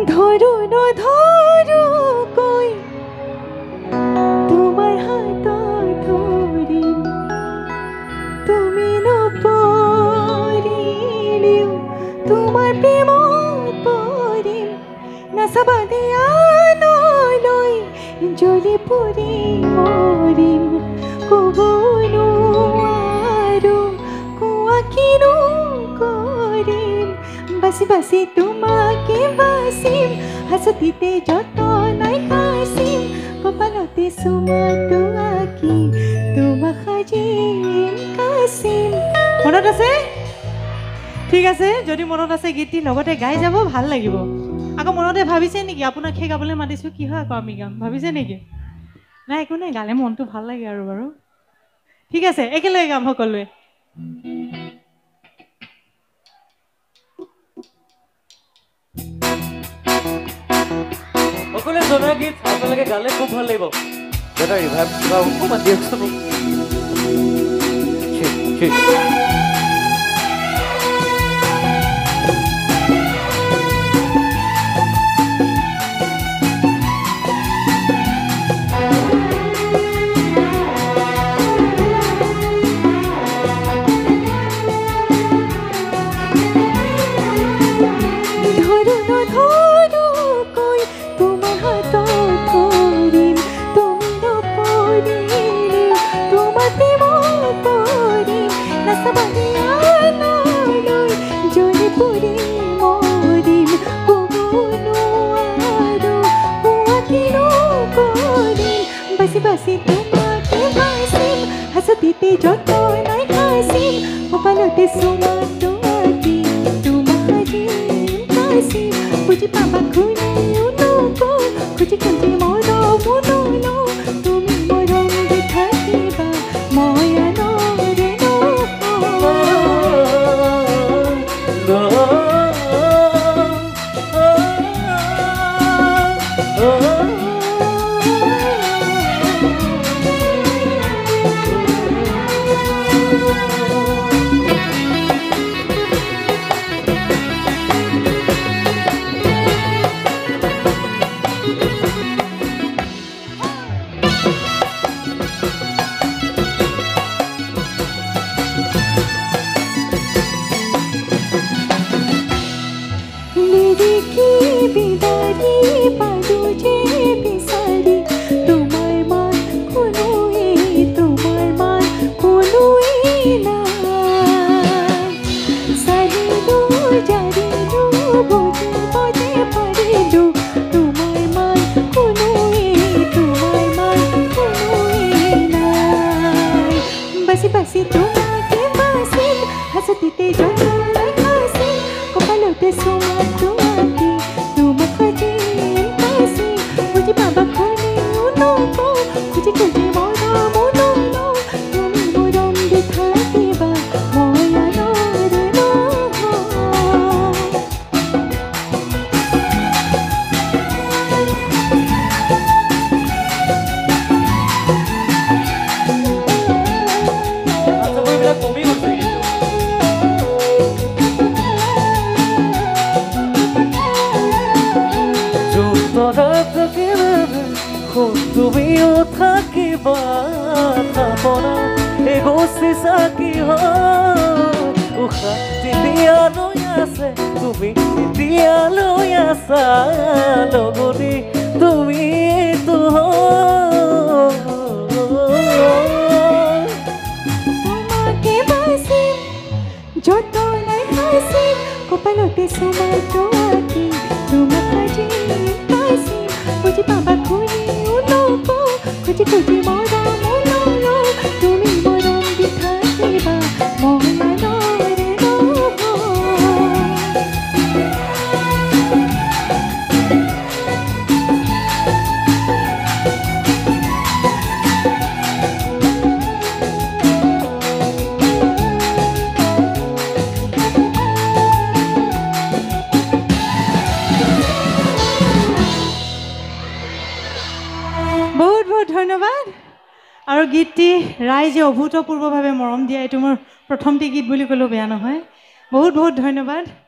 ধৰো নধৰো কৈ তোমাৰ হাতত ধৰিম তুমি নপৰিলেও তোমাৰ প্ৰেমত পৰিম নাচাবা দিয়া নলৈ জ্বলি পৰি মৰিম ক'ব নোৱাৰো কোৱা কিনো কৰিম বাচি বাচি তোমাকে বাচিম হাঁচতিতে যতনাই সাচিম কপালতে চুমাটো আঁকি তোমাক সাজিম কাচিম মনত আছে ঠিক আছে যদি মনত আছে গীতটি লগতে গাই যাব ভাল লাগিব আকৌ মনতে ভাবিছে নেকি আপোনাক সেই গাবলৈ মাতিছোঁ কি হয় আকৌ আমি গাম ভাবিছে নেকি নাই একো নাই গালে মনটো ভাল লাগে আৰু বাৰু ঠিক আছে একেলগে গাম সকলোৱে সকলোৱে জনা গীত আপোনালোকে গালে খুব ভাল লাগিব দাদা ৰিভাইভ কিবা অকণমান দিয়কচোন বাসি তোমাকে বাসিম হাসতিতে যতনাই হাসিম কপালতে সুমাটো আঁকি তোমাক সাজিম কাচিম বুজি পাবা খুনিও নকো খুঁজি খুঁজি মৰম নলওঁ তুমি মৰম দি থাকিবা মই আনৰে বাসি তোমাকে বাসিম হাসতিতে যতনাই হাসিম কপালতে সুমাটো আঁকি তোমাক সাজিম কাচিম বুজি পাবা খুনিও নকো খুঁজি খুঁজি মৰম নলওঁ তুমি মৰম দি থাকিবা মই আনৰে তুমিও থাকিবা থাপনা এগোচি চাকি উশাহ দিয়ালৈ আছে তুমি দিয়ালৈ আছা লগতে তুমি তোমাকে বাসিম যতনাই হাসিম কপালতে সুমাটো আঁকি তোমাক সাজিম কাচিম বুজি পাবা খুনিও নকো খুঁজি খুঁজি মৰম নলওঁ তুমি মৰম দি থাকিবা মই আনৰে ধন্যবাদ আৰু গীতটি ৰাইজে অভূতপূৰ্বভাৱে মৰম দিয়া এইটো মোৰ প্ৰথমটি গীত বুলি ক'লেও বেয়া নহয় বহুত বহুত ধন্যবাদ